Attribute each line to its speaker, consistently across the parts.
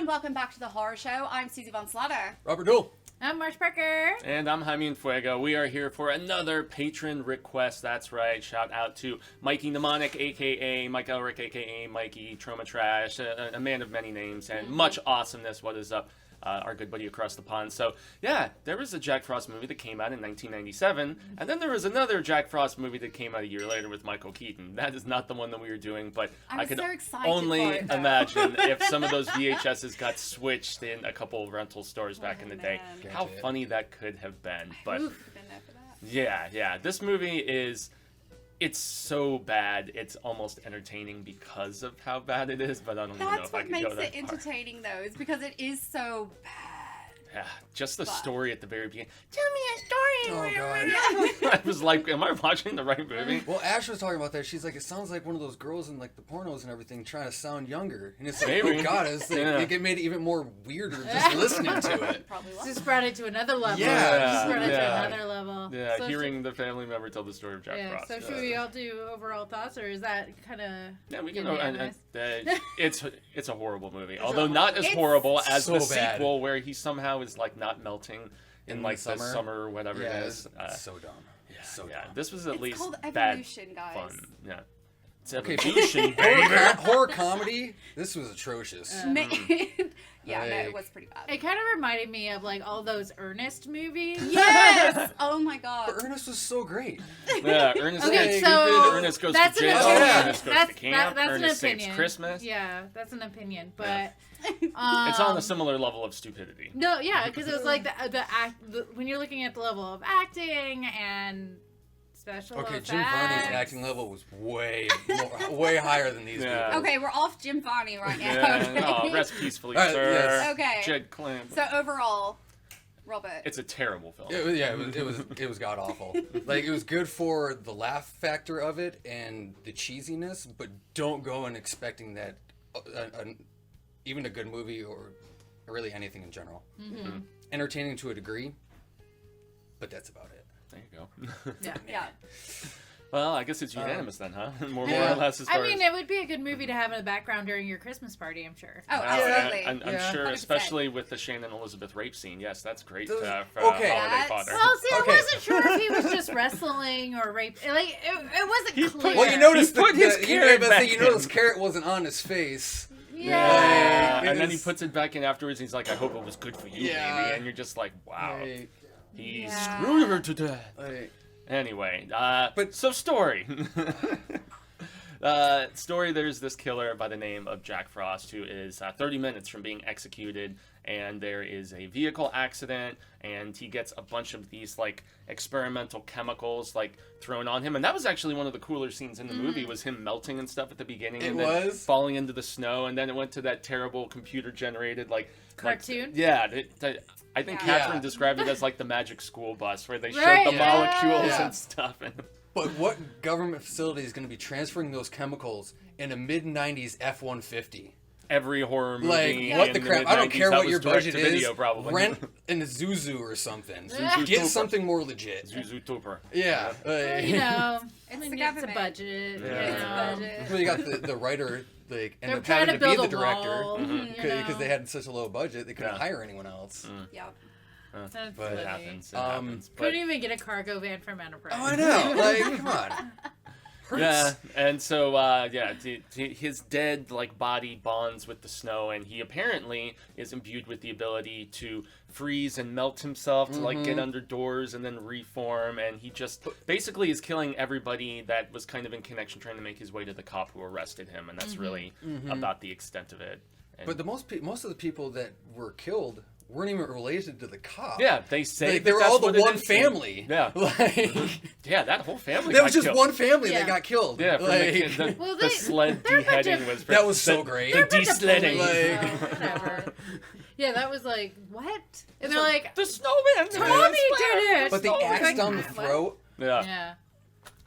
Speaker 1: welcome back to the horror show. I'm Susie Von Slaughter.
Speaker 2: Robert Duell.
Speaker 3: I'm Marcia Parker.
Speaker 4: And I'm Jaime and Fuego. We are here for another patron request. That's right. Shout out to Mikey Mnemonic, a.k.a. Mike Elric, a.k.a. Mikey Trauma Trash, a man of many names, and much awesomeness. What is up? Our good buddy across the pond. So, yeah, there was a Jack Frost movie that came out in 1997, and then there was another Jack Frost movie that came out a year later with Michael Keaton. That is not the one that we were doing, but I could only imagine if some of those VHSs got switched in a couple of rental stores back in the day, how funny that could have been. But yeah, this movie it's so bad, it's almost entertaining because of how bad it is, but I don't even know if I can go that far. That's what makes it
Speaker 1: entertaining, though, is because it is so bad.
Speaker 4: Yeah, just the story at the very beginning.
Speaker 1: Tell me a story.
Speaker 2: Oh, God.
Speaker 4: I was like, am I watching the right movie?
Speaker 2: Well, Ash was talking about that. She's like, it sounds like one of those girls in like the pornos and everything trying to sound younger. And it's like, oh God, it's like, it made it even more weirder just listening to it.
Speaker 1: Probably was.
Speaker 3: Just brought it to another level.
Speaker 2: Yeah.
Speaker 3: Just brought it to another level.
Speaker 4: Yeah, so hearing the family member tell the story of Jack Frost.
Speaker 3: So should we all do overall thoughts, or is that kind of...
Speaker 4: Yeah, we can know. It's a horrible movie. Although not as horrible as the sequel where he somehow is like not melting in like the summer or whatever it is.
Speaker 2: It's so dumb.
Speaker 4: Yeah,
Speaker 2: so dumb.
Speaker 4: This was at least
Speaker 1: called
Speaker 4: bad
Speaker 1: evolution, guys.
Speaker 4: fun. Yeah. It's evolution, baby.
Speaker 2: Horror comedy. This was atrocious.
Speaker 1: It was pretty bad.
Speaker 3: It kind of reminded me of like all those Ernest movies.
Speaker 1: Yes! Oh my God.
Speaker 2: But Ernest was so great.
Speaker 4: Yeah, Ernest
Speaker 3: okay,
Speaker 4: gets
Speaker 3: so
Speaker 4: stupid, Ernest goes to jail, Ernest goes to camp, Ernest saves Christmas.
Speaker 3: Yeah, that's an opinion, but...
Speaker 4: it's on a similar level of stupidity.
Speaker 3: No, yeah, because it was like the when you're looking at the level of acting and special effects.
Speaker 2: Jim Varney's acting level was way higher than these movies.
Speaker 1: Okay, we're off Jim Varney right now.
Speaker 4: Yeah, no, rest peacefully, sir.
Speaker 1: Yes. Okay.
Speaker 4: Jed Clamp.
Speaker 1: So overall, Robert.
Speaker 4: It's a terrible film.
Speaker 2: It was god awful. Like, it was good for the laugh factor of it and the cheesiness, but don't go in expecting that even a good movie or really anything in general. Mm-hmm. Entertaining to a degree, but that's about it.
Speaker 4: There you
Speaker 1: go. Yeah.
Speaker 4: Well, I guess it's unanimous then, huh? More or less as far as...
Speaker 3: it would be a good movie to have in the background during your Christmas party, I'm sure.
Speaker 1: Oh, absolutely.
Speaker 4: I'm sure, 100%. Especially with the Shannon Elizabeth rape scene. Yes, that's great for
Speaker 2: holiday
Speaker 4: fodder.
Speaker 3: Well, see, I wasn't sure if he was just wrestling or rape. Like, it wasn't clear.
Speaker 2: Well, you noticed
Speaker 4: his carrot back in.
Speaker 2: You noticed carrot wasn't on his face.
Speaker 4: Yeah. And then he puts it back in afterwards, and he's like, I hope it was good for you, baby. And you're just like, wow. He screwed her to death. Anyway, so story. Story, there's this killer by the name of Jack Frost who is 30 minutes from being executed, and there is a vehicle accident, and he gets a bunch of these, like, experimental chemicals, like, thrown on him. And that was actually one of the cooler scenes in the movie, was him melting and stuff at the beginning. Then falling into the snow, and then it went to that terrible computer-generated, like...
Speaker 3: cartoon?
Speaker 4: I think Catherine described it as like the magic school bus where they showed the molecules and stuff.
Speaker 2: But what government facility is going to be transferring those chemicals in a mid-90s F-150?
Speaker 4: Every horror movie.
Speaker 2: Like, what the crap? I don't care what your budget is.
Speaker 4: Video, probably.
Speaker 2: Rent in a Zuzu or something. Get something more legit.
Speaker 4: Zuzu Tooper.
Speaker 2: Yeah.
Speaker 3: It's a budget.
Speaker 2: Yeah. Well, you got the writer...
Speaker 3: They're trying to be the director
Speaker 2: because they had such a low budget they couldn't hire anyone else.
Speaker 1: Yeah,
Speaker 4: but it happens.
Speaker 3: Couldn't even get a cargo van from Enterprise.
Speaker 2: Oh, I know. Like, come on.
Speaker 4: Yeah, and so his dead body bonds with the snow, and he apparently is imbued with the ability to freeze and melt himself to get under doors and then reform, and he just basically is killing everybody that was kind of in connection trying to make his way to the cop who arrested him, and that's really about the extent of it. And
Speaker 2: but most of the people that were killed weren't even related to the cop.
Speaker 4: Yeah, they say
Speaker 2: they were all the one family.
Speaker 4: Yeah, that whole family.
Speaker 2: That was just one family that got killed.
Speaker 4: Yeah, the sled beheading was.
Speaker 2: That was so great.
Speaker 4: The de-sledding.
Speaker 3: Whatever. Yeah, that was like what? And they're like,
Speaker 4: the snowman.
Speaker 3: Tommy did it.
Speaker 2: But the axe down the throat.
Speaker 4: Yeah.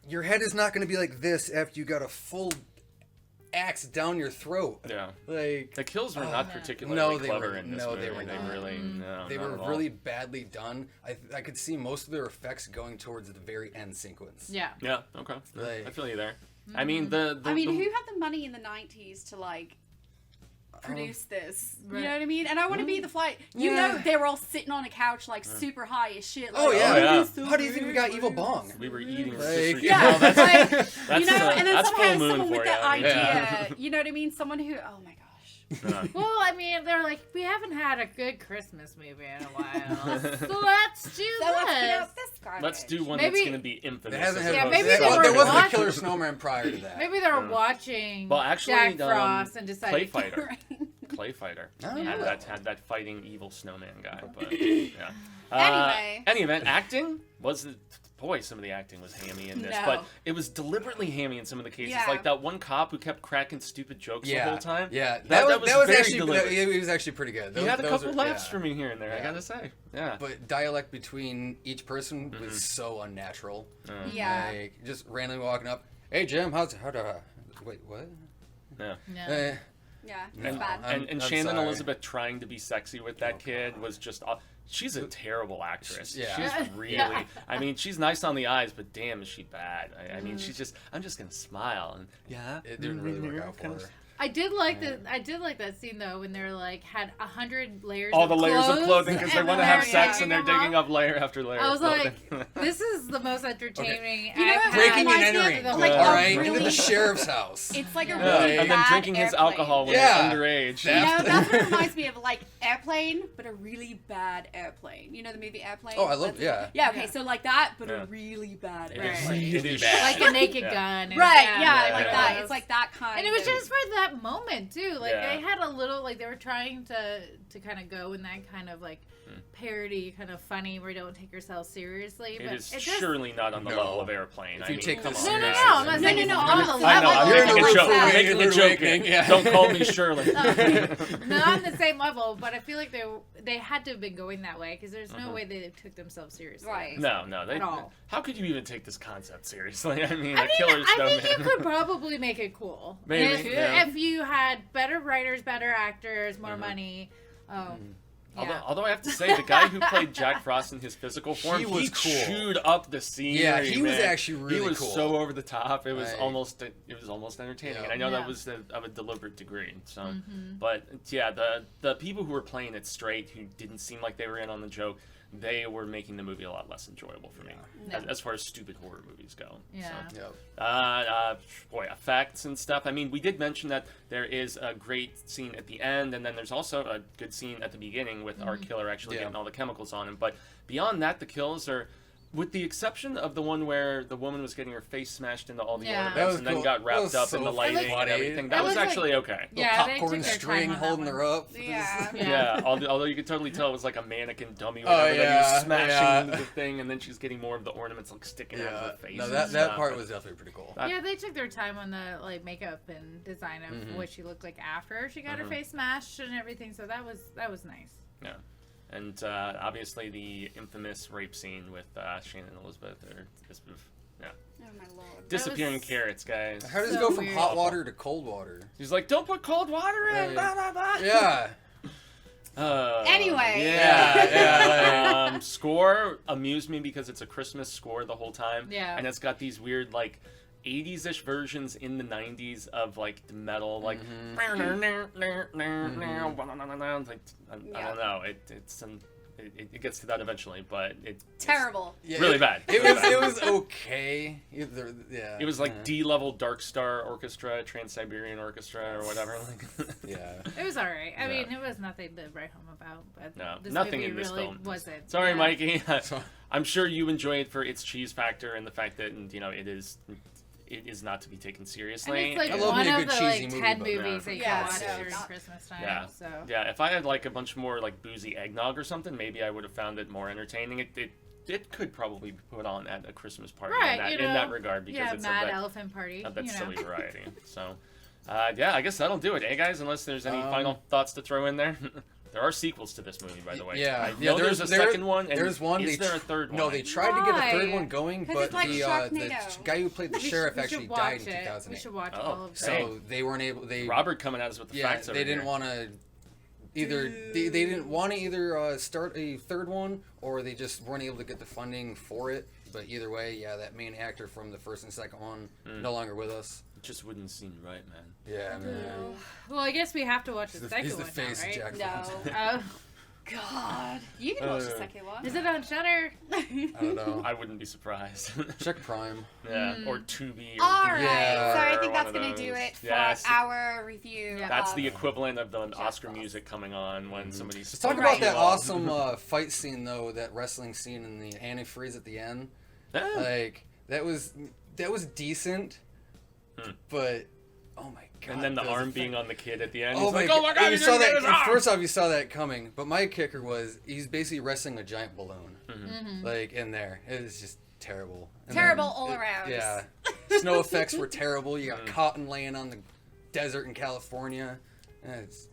Speaker 2: Your head is not going to be like this after you got a full axe down your throat.
Speaker 4: Yeah.
Speaker 2: Like
Speaker 4: the kills were not particularly clever in this movie.
Speaker 2: They were not. They were really badly done. I could see most of their effects going towards the very end sequence.
Speaker 3: Yeah.
Speaker 4: Yeah. Okay. I feel you there.
Speaker 1: I mean, who had the money in the 90s to produced this.
Speaker 3: Right.
Speaker 1: You know what I mean? And I want to be the flight. You
Speaker 2: Yeah.
Speaker 1: know, they were all sitting on a couch, like, super high as shit. Like,
Speaker 2: Oh, yeah.
Speaker 4: yeah.
Speaker 1: this is
Speaker 2: How do you think we got
Speaker 1: so
Speaker 2: Evil
Speaker 1: great.
Speaker 2: Bong?
Speaker 4: We were eating
Speaker 2: Like-
Speaker 4: rotisserie
Speaker 1: Yeah,
Speaker 4: chicken.
Speaker 1: like,
Speaker 4: That's,
Speaker 1: you know, and then
Speaker 4: that's
Speaker 1: somehow
Speaker 4: full moon
Speaker 1: someone
Speaker 4: for
Speaker 1: with
Speaker 4: you.
Speaker 1: the
Speaker 4: I mean,
Speaker 1: idea,
Speaker 2: Yeah.
Speaker 1: you know what I mean? Someone who, oh my gosh.
Speaker 4: yeah.
Speaker 3: Well, I mean, they're like, we haven't had a good Christmas movie in a while, so let's do
Speaker 1: So let's get
Speaker 3: this.
Speaker 1: out this garbage.
Speaker 4: Let's do one
Speaker 3: Maybe-
Speaker 4: that's going to be infamous.
Speaker 2: It hasn't
Speaker 4: as
Speaker 2: had.
Speaker 3: Yeah,
Speaker 4: opposed
Speaker 3: maybe
Speaker 4: to-
Speaker 3: they were
Speaker 2: there wasn't a
Speaker 3: watching-
Speaker 2: Killer Snowman prior to that.
Speaker 3: Maybe they're watching
Speaker 4: Well, actually,
Speaker 3: Jack Frost and
Speaker 4: Clay
Speaker 3: decided.
Speaker 4: Fighter. Clay Fighter.
Speaker 2: Oh.
Speaker 4: Had that fighting evil snowman guy. But yeah.
Speaker 1: Anyway.
Speaker 4: Any event, acting was boy, some of the acting was hammy in this,
Speaker 1: No.
Speaker 4: but it was deliberately hammy in some of the cases.
Speaker 1: Yeah.
Speaker 4: Like that one cop who kept cracking stupid jokes the whole time.
Speaker 2: Yeah,
Speaker 4: that was very
Speaker 2: actually
Speaker 4: deliberate.
Speaker 2: it was actually pretty good.
Speaker 4: He had a couple laughs
Speaker 2: yeah.
Speaker 4: for me here and there. I
Speaker 2: Yeah.
Speaker 4: gotta say, yeah.
Speaker 2: But dialect between each person was so unnatural.
Speaker 1: Yeah.
Speaker 2: Like just randomly walking up, "Hey Jim, how do wait what?"
Speaker 4: Yeah.
Speaker 3: No.
Speaker 1: Yeah, it's
Speaker 2: No.
Speaker 1: bad.
Speaker 2: I'm
Speaker 4: And Shannon
Speaker 2: sorry.
Speaker 4: Elizabeth trying to be sexy with that kid was just. She's a terrible actress.
Speaker 2: Yeah.
Speaker 4: She's really.
Speaker 3: Yeah.
Speaker 4: I mean, she's nice on the eyes, but damn, is she bad. I mean, she's just. I'm just gonna smile and yeah.
Speaker 2: It didn't really work out for
Speaker 4: Kind of-
Speaker 2: her.
Speaker 3: I did like that scene though when they're like had 100 layers.
Speaker 4: All
Speaker 3: of
Speaker 4: the layers of clothing because they
Speaker 3: and
Speaker 4: want to
Speaker 3: then
Speaker 4: have
Speaker 3: they're
Speaker 4: sex and
Speaker 3: taking
Speaker 4: they're
Speaker 3: them
Speaker 4: digging
Speaker 3: off.
Speaker 4: up layer after layer.
Speaker 3: I
Speaker 4: of
Speaker 3: was
Speaker 4: clothing.
Speaker 3: like, this is the most entertaining.
Speaker 1: You know
Speaker 3: I've
Speaker 1: what?
Speaker 3: had
Speaker 2: Breaking and
Speaker 1: reminds me of
Speaker 2: entering,
Speaker 1: the-
Speaker 3: like,
Speaker 2: all
Speaker 3: a
Speaker 2: right,
Speaker 1: really-
Speaker 2: into the sheriff's house.
Speaker 1: It's like a really
Speaker 4: Yeah, and then
Speaker 1: bad
Speaker 4: drinking his
Speaker 1: airplane.
Speaker 4: alcohol when
Speaker 2: Yeah.
Speaker 4: they're underage.
Speaker 1: You know,
Speaker 2: That's-
Speaker 1: that's what it reminds me of, like Airplane, but a really bad airplane. You know the movie Airplane?
Speaker 2: Oh, I love-
Speaker 1: That's-
Speaker 2: yeah.
Speaker 1: Yeah, okay, so like that, but
Speaker 4: Yeah.
Speaker 1: a really bad
Speaker 4: It
Speaker 3: Right.
Speaker 4: is,
Speaker 1: airplane.
Speaker 4: it is bad.
Speaker 3: like a naked
Speaker 4: Yeah.
Speaker 3: gun. And,
Speaker 1: Right, yeah,
Speaker 4: Yeah,
Speaker 1: like
Speaker 4: yeah.
Speaker 1: that. It's like that kind
Speaker 3: And it was
Speaker 1: of-
Speaker 3: just for that moment too. Like
Speaker 4: Yeah.
Speaker 3: they had a little, like they were trying to kind of go in that kind of like parody, kind of funny, where you don't take yourself seriously.
Speaker 4: It
Speaker 3: But
Speaker 4: is
Speaker 3: it just,
Speaker 4: surely not on the
Speaker 2: No.
Speaker 4: level of Airplane.
Speaker 2: If
Speaker 4: I
Speaker 2: you
Speaker 4: mean,
Speaker 2: take
Speaker 4: come
Speaker 2: this
Speaker 4: on.
Speaker 3: No, no, no.
Speaker 2: seriously.
Speaker 3: I'm not saying it's
Speaker 1: No,
Speaker 3: on the
Speaker 1: no,
Speaker 3: level.
Speaker 4: I know, I'm
Speaker 2: You're
Speaker 4: making
Speaker 2: in
Speaker 4: a
Speaker 2: a
Speaker 4: joke.
Speaker 2: rude
Speaker 4: I'm
Speaker 2: way,
Speaker 4: making a
Speaker 2: rude
Speaker 4: joke.
Speaker 2: awakening,
Speaker 4: here.
Speaker 2: yeah.
Speaker 4: Don't call me Shirley.
Speaker 3: Not on the same level, but I feel like they had to have been going that way because there's no way they took themselves seriously.
Speaker 1: Right.
Speaker 4: No, they.
Speaker 3: At all.
Speaker 4: How could you even take this concept seriously? I mean,
Speaker 3: I
Speaker 4: a killer
Speaker 3: mean,
Speaker 4: snowman.
Speaker 3: I think you could probably make it cool.
Speaker 4: Maybe,
Speaker 3: If,
Speaker 4: yeah.
Speaker 3: if you had better writers, better actors, more money. Yeah.
Speaker 4: Although I have to say, the guy who played Jack Frost in his physical form,
Speaker 2: He was cool.
Speaker 4: chewed up the scenery.
Speaker 2: Yeah, he was
Speaker 4: man.
Speaker 2: actually really
Speaker 4: He was
Speaker 2: cool.
Speaker 4: so over the top. It was
Speaker 2: Like-
Speaker 4: almost entertaining.
Speaker 2: Yeah.
Speaker 4: And I know
Speaker 3: Yeah.
Speaker 4: that was of a deliberate degree. So, but yeah, the people who were playing it straight, who didn't seem like they were in on the joke, they were making the movie a lot less enjoyable for me,
Speaker 1: Yeah.
Speaker 4: as far as stupid horror movies go.
Speaker 3: Yeah.
Speaker 4: So.
Speaker 2: Yep.
Speaker 4: Boy, effects and stuff. I mean, we did mention that there is a great scene at the end, and then there's also a good scene at the beginning with our killer actually
Speaker 2: Yeah.
Speaker 4: getting all the chemicals on him. But beyond that, the kills are, with the exception of the one where the woman was getting her face smashed into all the
Speaker 3: Yeah.
Speaker 4: ornaments
Speaker 2: That was
Speaker 4: and then
Speaker 2: cool.
Speaker 4: got
Speaker 2: That
Speaker 4: wrapped
Speaker 2: was
Speaker 4: up
Speaker 2: so
Speaker 4: in the lighting
Speaker 2: funny.
Speaker 4: and everything.
Speaker 3: That
Speaker 4: That was
Speaker 3: was like-
Speaker 4: actually okay.
Speaker 3: Yeah, they
Speaker 2: Popcorn
Speaker 3: took their
Speaker 2: string
Speaker 3: time on that
Speaker 2: holding
Speaker 3: one.
Speaker 2: her up.
Speaker 1: Yeah.
Speaker 3: Yeah.
Speaker 4: Although you could totally tell it was like a mannequin dummy,
Speaker 2: Oh,
Speaker 4: whatever, that he
Speaker 2: yeah,
Speaker 4: was smashing
Speaker 2: yeah.
Speaker 4: into the thing, and then she's getting more of the ornaments like sticking out of her face.
Speaker 2: No,
Speaker 4: and
Speaker 2: that
Speaker 4: stuff.
Speaker 2: part was definitely pretty cool.
Speaker 3: Yeah, they took their time on the like makeup and design of what she looked like after she got her face smashed and everything. So that was nice.
Speaker 4: Yeah. And obviously the infamous rape scene with Shannon Elizabeth, or
Speaker 1: Oh my lord.
Speaker 4: disappearing
Speaker 3: was-
Speaker 4: carrots, guys.
Speaker 2: How does it
Speaker 3: So
Speaker 2: go from
Speaker 3: weird.
Speaker 2: hot water to cold water?
Speaker 4: He's like, don't put cold water in.
Speaker 2: Yeah.
Speaker 4: Blah, blah, blah.
Speaker 2: Yeah.
Speaker 1: Anyway.
Speaker 4: Yeah. Score amused me because it's a Christmas score the whole time.
Speaker 3: Yeah.
Speaker 4: And it's got these weird like 80s-ish versions in the 90s of like the metal, like like I don't know. It gets to that eventually, but it's
Speaker 1: Terrible.
Speaker 2: Yeah,
Speaker 4: really bad.
Speaker 2: It was okay. Yeah.
Speaker 4: It was like D-level Dark Star Orchestra, Trans-Siberian Orchestra, or whatever. Like,
Speaker 2: Yeah.
Speaker 3: It was alright. I
Speaker 4: Yeah.
Speaker 3: mean, it was nothing to write home about. But
Speaker 4: no,
Speaker 3: this
Speaker 4: nothing
Speaker 3: movie
Speaker 4: in this
Speaker 3: really
Speaker 4: film.
Speaker 3: wasn't.
Speaker 4: Sorry,
Speaker 3: Yeah.
Speaker 4: Mikey. I'm sure you enjoy it for its cheese factor and the fact that it is not to be taken
Speaker 3: And
Speaker 4: seriously.
Speaker 3: it's like
Speaker 2: I love
Speaker 3: one
Speaker 2: me a
Speaker 3: of
Speaker 2: good
Speaker 3: the
Speaker 2: cheesy
Speaker 3: like
Speaker 2: movie,
Speaker 3: 10
Speaker 2: but-
Speaker 3: movies that you
Speaker 1: Yeah,
Speaker 3: can watch
Speaker 1: no,
Speaker 3: during
Speaker 1: not-
Speaker 3: Christmas time.
Speaker 4: Yeah.
Speaker 3: So
Speaker 4: Yeah, if I had like a bunch more like boozy eggnog or something, maybe I would have found it more entertaining. It could probably be put on at a Christmas party
Speaker 3: Right,
Speaker 4: in that regard because
Speaker 3: yeah,
Speaker 4: it's
Speaker 3: Mad
Speaker 4: of that,
Speaker 3: Elephant Party.
Speaker 4: of that
Speaker 3: you know.
Speaker 4: silly variety. So, yeah, I guess that'll do it, guys? Unless there's any final thoughts to throw in there. There are sequels to this movie, by the way.
Speaker 2: Yeah.
Speaker 4: I know there's a second one. And
Speaker 2: There's one.
Speaker 4: Is
Speaker 2: they
Speaker 4: there a third one?
Speaker 2: No, they tried to get a third
Speaker 3: Why?
Speaker 2: one going,
Speaker 1: 'Cause
Speaker 2: but
Speaker 1: it's like
Speaker 2: the
Speaker 1: Sharknado.
Speaker 2: guy who played the sheriff
Speaker 3: We should
Speaker 2: actually
Speaker 3: watch
Speaker 2: died in
Speaker 3: it. We
Speaker 2: 2008.
Speaker 3: should watch
Speaker 4: Oh,
Speaker 3: all of
Speaker 4: same.
Speaker 3: it.
Speaker 2: So they weren't able.
Speaker 4: Robert coming at us with the facts over
Speaker 2: they didn't
Speaker 4: here.
Speaker 2: want to either. They didn't want to either start a third one, or they just weren't able to get the funding for it. But either way, yeah, that main actor from the first and second one no longer with us.
Speaker 4: It just wouldn't seem right, man.
Speaker 2: Yeah, man.
Speaker 3: Well, I guess we have to watch the second
Speaker 2: He's the
Speaker 3: one
Speaker 2: face
Speaker 3: now,
Speaker 2: of
Speaker 3: right?
Speaker 2: Jack
Speaker 1: No.
Speaker 2: Frost.
Speaker 1: God. You can watch the second one.
Speaker 3: Is it on Shutter?
Speaker 2: I don't know.
Speaker 4: I wouldn't be surprised.
Speaker 2: Check Prime.
Speaker 4: Yeah, or Tubi. Or
Speaker 1: All right.
Speaker 2: Yeah.
Speaker 1: So I
Speaker 4: or
Speaker 1: think
Speaker 4: one
Speaker 1: that's
Speaker 4: of
Speaker 1: going to do
Speaker 4: those.
Speaker 1: it for
Speaker 4: Yes.
Speaker 1: our review.
Speaker 3: Yeah.
Speaker 4: That's
Speaker 1: of
Speaker 4: the equivalent of the
Speaker 1: Jack
Speaker 4: Oscar
Speaker 1: Frost.
Speaker 4: music coming on when somebody's.
Speaker 2: Let's talk
Speaker 1: Right.
Speaker 2: about that awesome fight scene, though. That wrestling scene in the antifreeze at the end. Like that was decent, but oh my god!
Speaker 4: And then the
Speaker 2: those
Speaker 4: arm
Speaker 2: effects-
Speaker 4: being on the kid at the end.
Speaker 2: Oh
Speaker 4: He's
Speaker 2: my,
Speaker 4: like, oh my god!
Speaker 2: You
Speaker 4: he
Speaker 2: saw
Speaker 4: didn't get
Speaker 2: that.
Speaker 4: his arm!
Speaker 2: First off, you saw that coming, but my kicker was he's basically wrestling a giant balloon, like in there. It was just terrible. And
Speaker 1: Terrible
Speaker 2: then
Speaker 1: all around.
Speaker 2: Yeah, snow effects were terrible. You got cotton laying on the desert in California. And it's,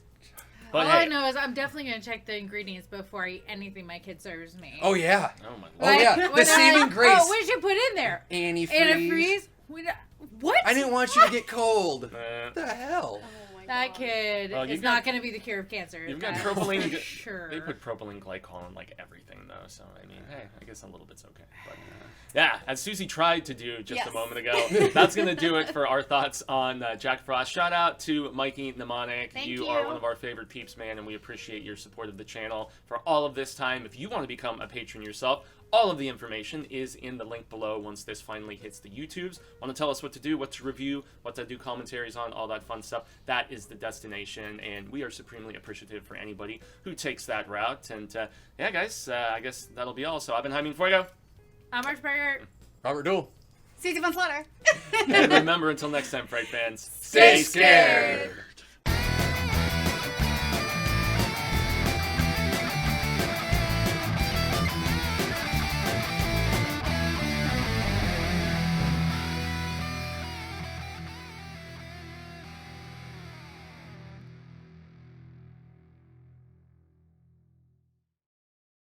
Speaker 4: But
Speaker 3: All
Speaker 4: hey,
Speaker 3: I know is I'm definitely going to check the ingredients before I eat anything my kid serves me.
Speaker 2: oh yeah,
Speaker 4: oh my
Speaker 2: oh
Speaker 3: Like,
Speaker 2: yeah,
Speaker 3: when
Speaker 2: the
Speaker 3: they're
Speaker 2: saving
Speaker 3: like,
Speaker 2: grace.
Speaker 3: Oh, what did you put in there?
Speaker 2: Antifreeze.
Speaker 3: Antifreeze? What?
Speaker 2: I didn't want you to get cold.
Speaker 4: Uh,
Speaker 2: What the hell?
Speaker 1: Oh my
Speaker 3: That
Speaker 1: God.
Speaker 3: kid
Speaker 4: Well,
Speaker 3: is
Speaker 4: you've
Speaker 3: not
Speaker 4: got-
Speaker 3: going to be the cure of cancer.
Speaker 4: You've got
Speaker 3: That's
Speaker 4: propylene.
Speaker 3: for sure.
Speaker 4: They put propylene glycol in like everything though, so I mean, hey, I guess a little bit's okay. But yeah, as Susie tried to do just a
Speaker 1: Yes.
Speaker 4: moment ago, that's gonna do it for our thoughts on Jack Frost. Shout out to Mikey Mnemonic.
Speaker 1: Thank
Speaker 4: You
Speaker 1: you.
Speaker 4: are one of our favorite peeps, man, and we appreciate your support of the channel for all of this time. If you want to become a patron yourself, all of the information is in the link below once this finally hits the YouTubes. Want to tell us what to do, what to review, what to do commentaries on, all that fun stuff. That is the destination, and we are supremely appreciative for anybody who takes that route. And yeah, guys, I guess that'll be all. So I've been Jaime Fuego.
Speaker 3: I'm Marcia.
Speaker 2: Robert Duell.
Speaker 1: Susie Von Slaughter.
Speaker 4: And remember, until next time, Fright fans,
Speaker 1: Stay scared.